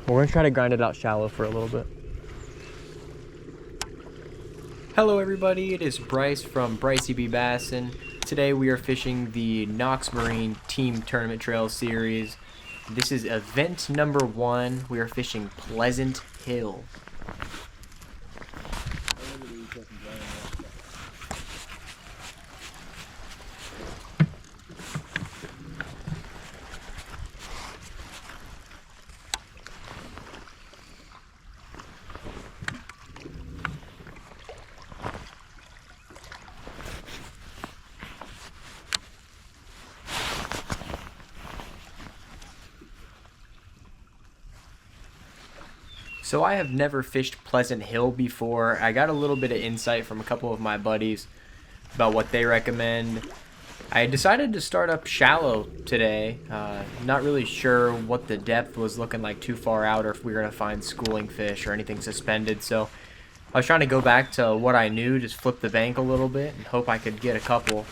We're gonna try to grind it out shallow for a little bit. Hello everybody, it is Bryce from Brycey B. Bassin. Today we are fishing the Knox Marine Team Tournament Trail Series. This is event number 1. We are fishing Pleasant Hill. So I have never fished Pleasant Hill before. I got a little bit of insight from a couple of my buddies about what they recommend. I decided to start up shallow today. Not really sure what the depth was looking like too far out, or if we were going to find schooling fish or anything suspended. So I was trying to go back to what I knew, just flip the bank a little bit and hope I could get a couple.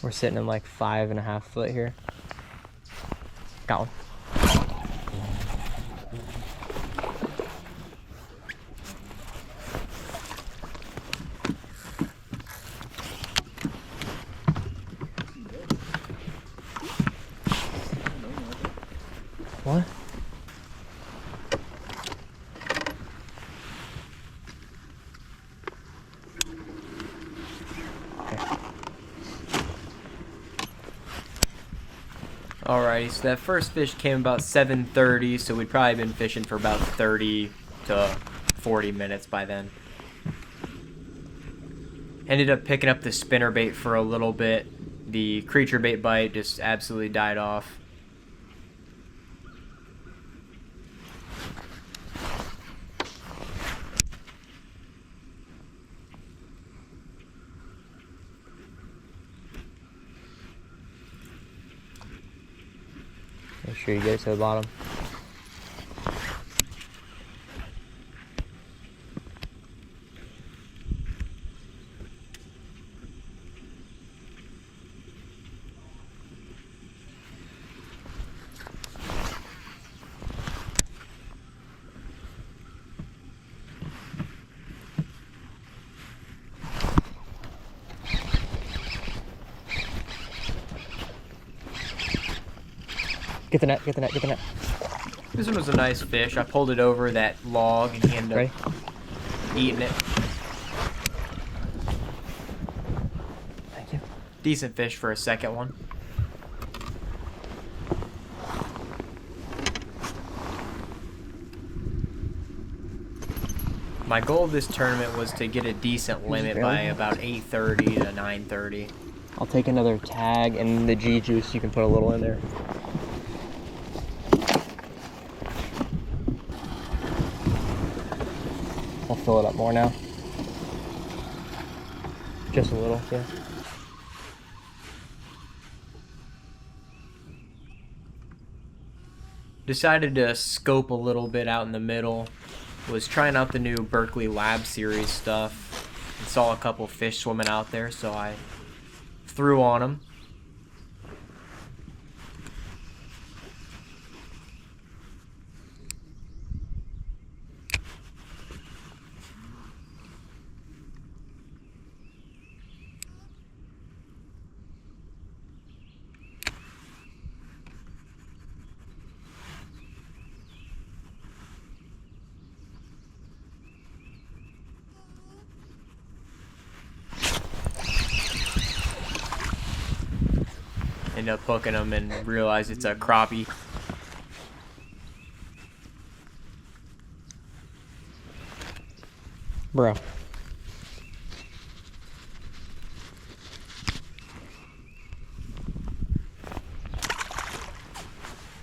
We're sitting in like 5.5 foot here. Got one. What? Alrighty, so that first fish came about 7:30, so we'd probably been fishing for about 30 to 40 minutes by then. Ended up picking up the spinnerbait for a little bit. The creature bait bite just absolutely died off. Make sure you get it to the bottom. Get the net, get the net, get the net. This one was a nice fish. I pulled it over that log and he ended up eating it. Thank you. Decent fish for a second one. My goal of this tournament was to get a decent limit by about 8:30 to 9:30. I'll take another tag and the G juice, you can put a little in there. I'll fill it up more now. Just a little, yeah. Decided to scope a little bit out in the middle. Was trying out the new Berkeley Lab Series stuff. And saw a couple fish swimming out there, so I threw on them. End up hooking them and realize it's a crappie. Bro.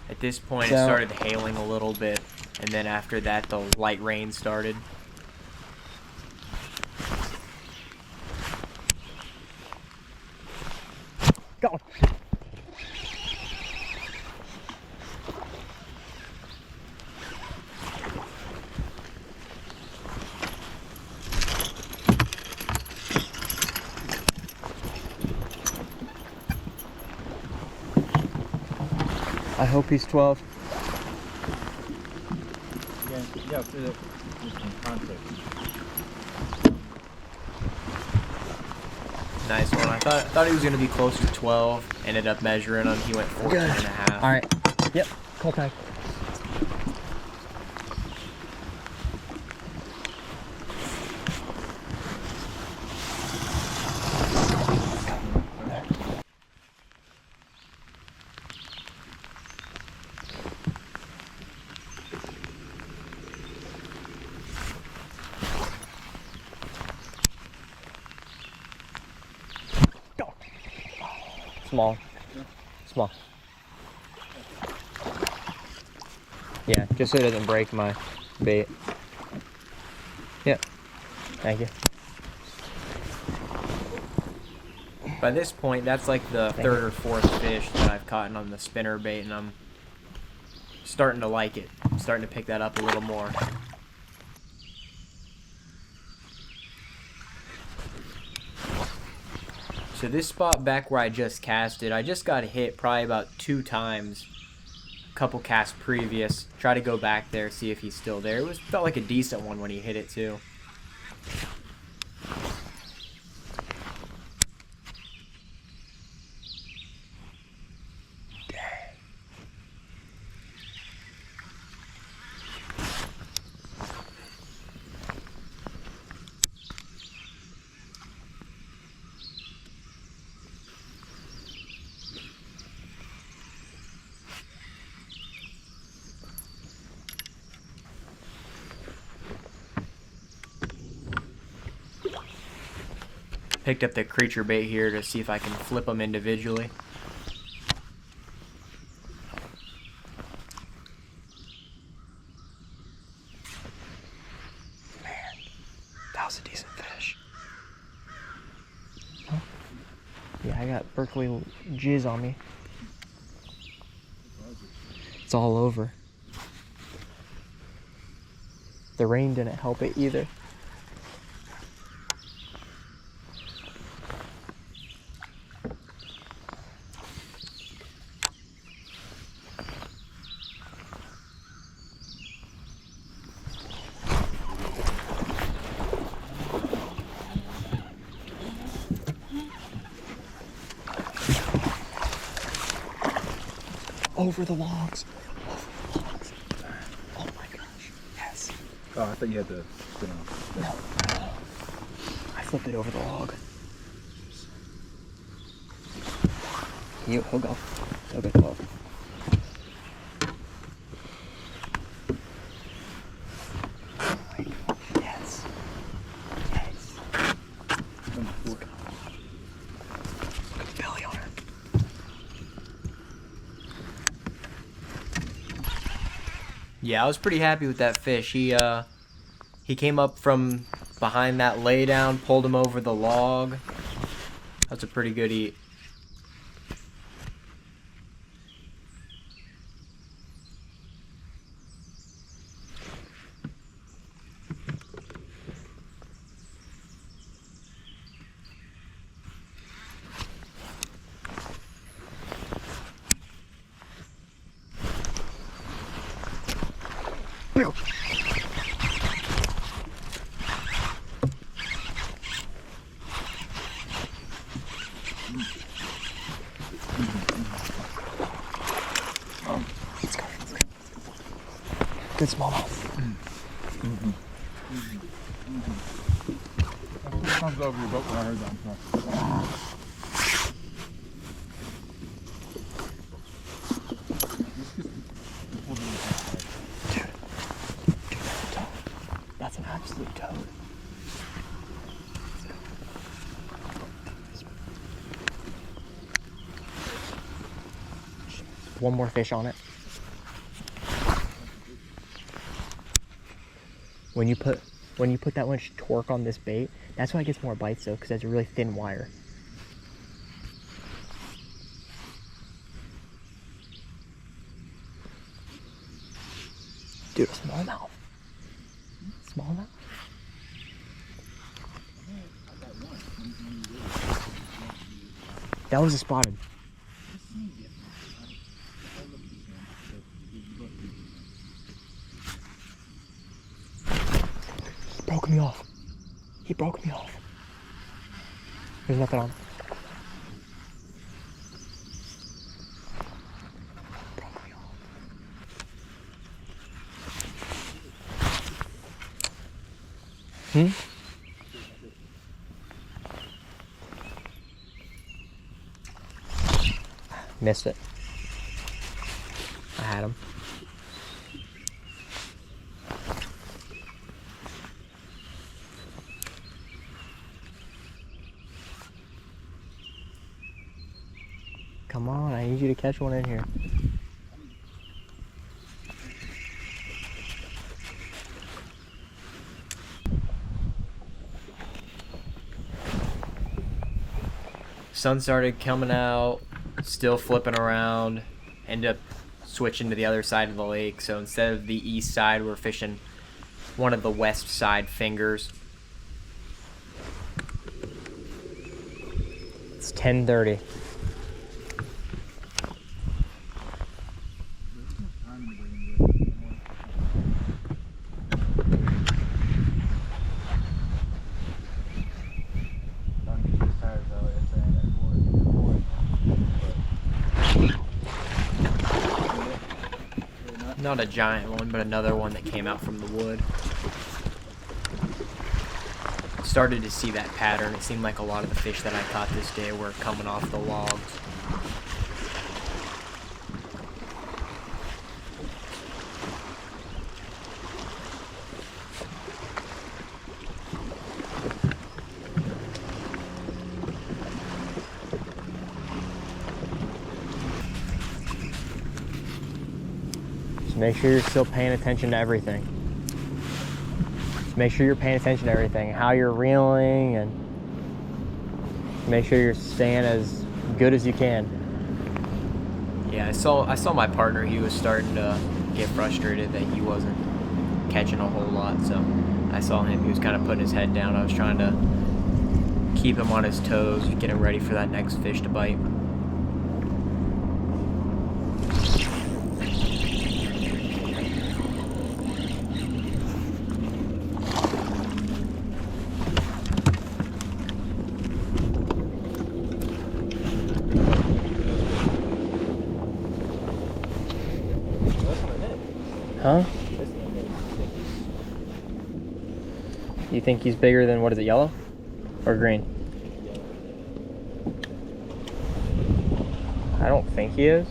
At this point, So- it started hailing a little bit, and then after that, the light rain started. Go. I hope he's 12. Yeah, for the context. Nice one. I thought he was going to be close to 12. Ended up measuring him. He went 14 and a half. All right. Yep. Call time. Go. Small. Small. Yeah, just so it doesn't break my bait. Yep. Thank you. By this point, that's like the Thank third you. or fourth fish that I've caught on the spinner bait, and I'm starting to like it. I'm starting to pick that up a little more. So this spot back where I just casted, I just got hit probably about 2 times. A couple casts previous. Try to go back there, see if he's still there. Felt like a decent one when he hit it too. Picked up the creature bait here to see if I can flip them individually. Man, that was a decent fish. Huh? Yeah, I got Berkeley jizz on me. It's all over. The rain didn't help it either. Over the logs. Over the logs. Oh my gosh. Yes. Oh, I thought you had to spin off. No. I flipped it over the log. He'll go. He'll get 12. Yes. Yes. Good belly on her. Yeah, I was pretty happy with that fish. He came up from behind that laydown, pulled him over the log. That's a pretty good eat. Good smallmouth. Comes over your boat when I heard that. Dude, that's a toad. That's an absolute toad. one more fish on it. When you put that much torque on this bait, that's why it gets more bites though, because it's a really thin wire. Dude, a smallmouth. Smallmouth? That was a spotted. He broke me off. He broke me off. There's nothing on. Broke me off. Missed it. I had him. Come on, I need you to catch one in here. Sun started coming out, still flipping around, ended up switching to the other side of the lake. So instead of the east side, we're fishing one of the west side fingers. It's 10:30. Not a giant one, but another one that came out from the wood. Started to see that pattern. It seemed like a lot of the fish that I caught this day were coming off the logs. Just make sure you're still paying attention to everything. Just make sure you're paying attention to everything, how you're reeling, and make sure you're staying as good as you can. Yeah, I saw my partner. He was starting to get frustrated that he wasn't catching a whole lot. So I saw him. He was kind of putting his head down. I was trying to keep him on his toes, get him ready for that next fish to bite. Huh? You think he's bigger than, what is it, yellow or green? I don't think he is.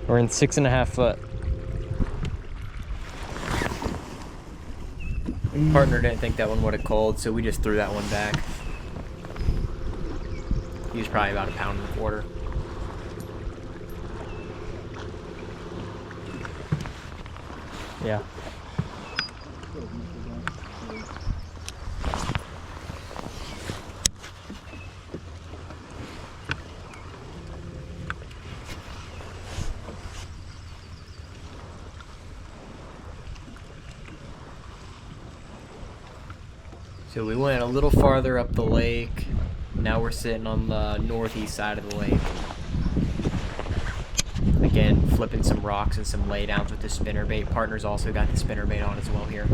We're in 6.5 foot. Partner didn't think that one would have cold, so we just threw that one back. He was probably about 1.25 pounds. Yeah. So we went a little farther up the lake. Now we're sitting on the northeast side of the lake. Again, flipping some rocks and some laydowns with the spinnerbait. Partner's also got the spinnerbait on as well here.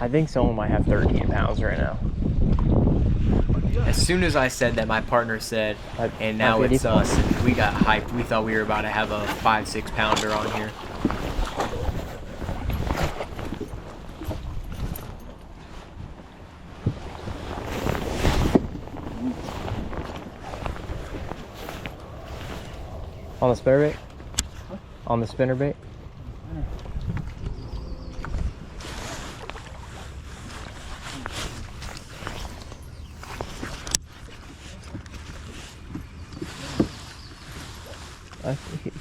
I think someone might have 13 pounds right now. As soon as I said that, my partner said, and now it's us. And we got hyped. We thought we were about to have a 5-6 pounder on here. On the spinnerbait? On the spinnerbait?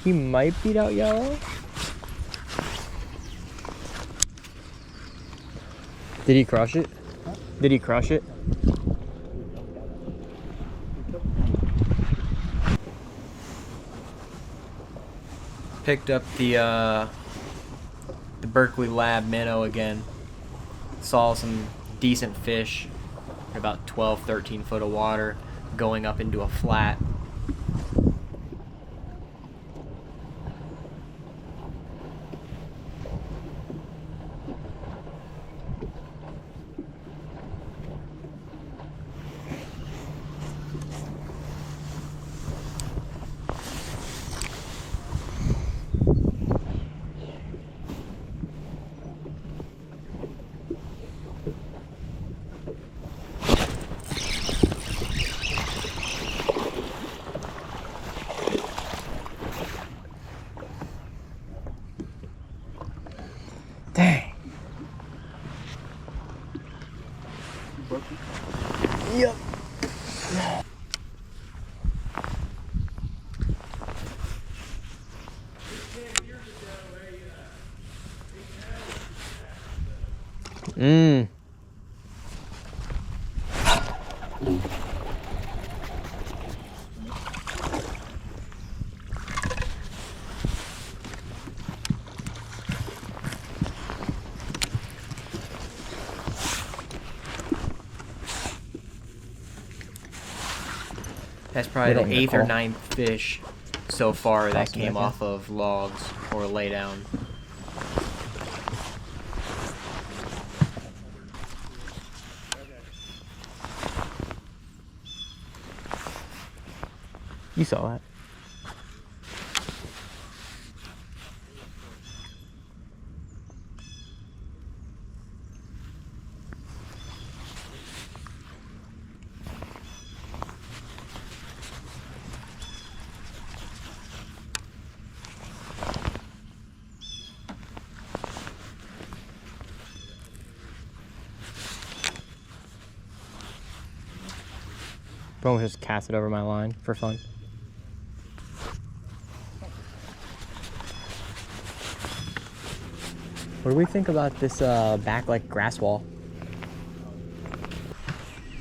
He might beat out yellow. Did he crush it? Did he crush it? Picked up the Berkeley Lab minnow again. Saw some decent fish, about 12, 13 foot of water, going up into a flat. Dang. Yep. Mmm. That's probably Little the 8th or nickel. 9th fish so far that Awesome, came okay. off of logs or lay down. You saw that. Bro, just cast it over my line for fun. What do we think about this back like grass wall?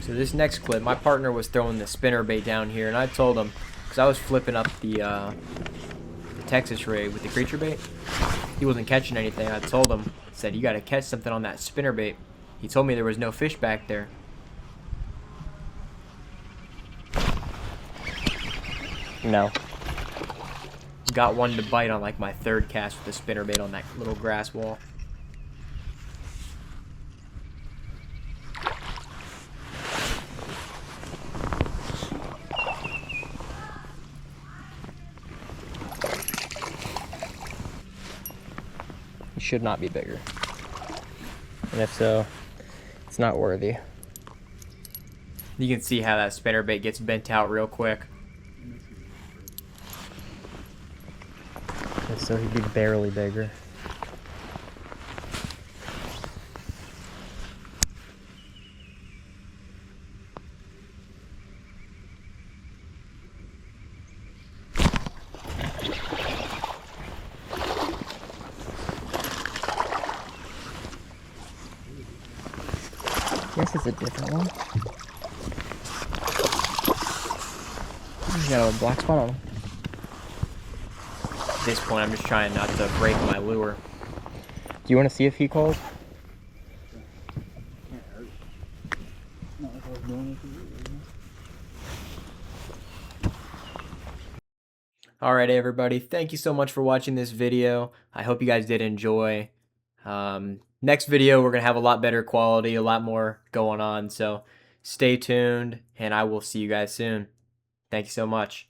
So this next clip, my partner was throwing the spinnerbait down here, and I told him, because I was flipping up the Texas rig with the creature bait, he wasn't catching anything. I told him, said, you got to catch something on that spinnerbait. He told me there was no fish back there. No. Got one to bite on like my third cast with the spinnerbait on that little grass wall. It should not be bigger. And if so, it's not worthy. You can see how that spinnerbait gets bent out real quick. And so he'd be barely bigger. Guess it's a different one. He's got a black spot on him. At this point, I'm just trying not to break my lure. Do you want to see if he calls? Alright everybody, thank you so much for watching this video. I hope you guys did enjoy. Next video we're going to have a lot better quality, a lot more going on, so stay tuned and I will see you guys soon. Thank you so much.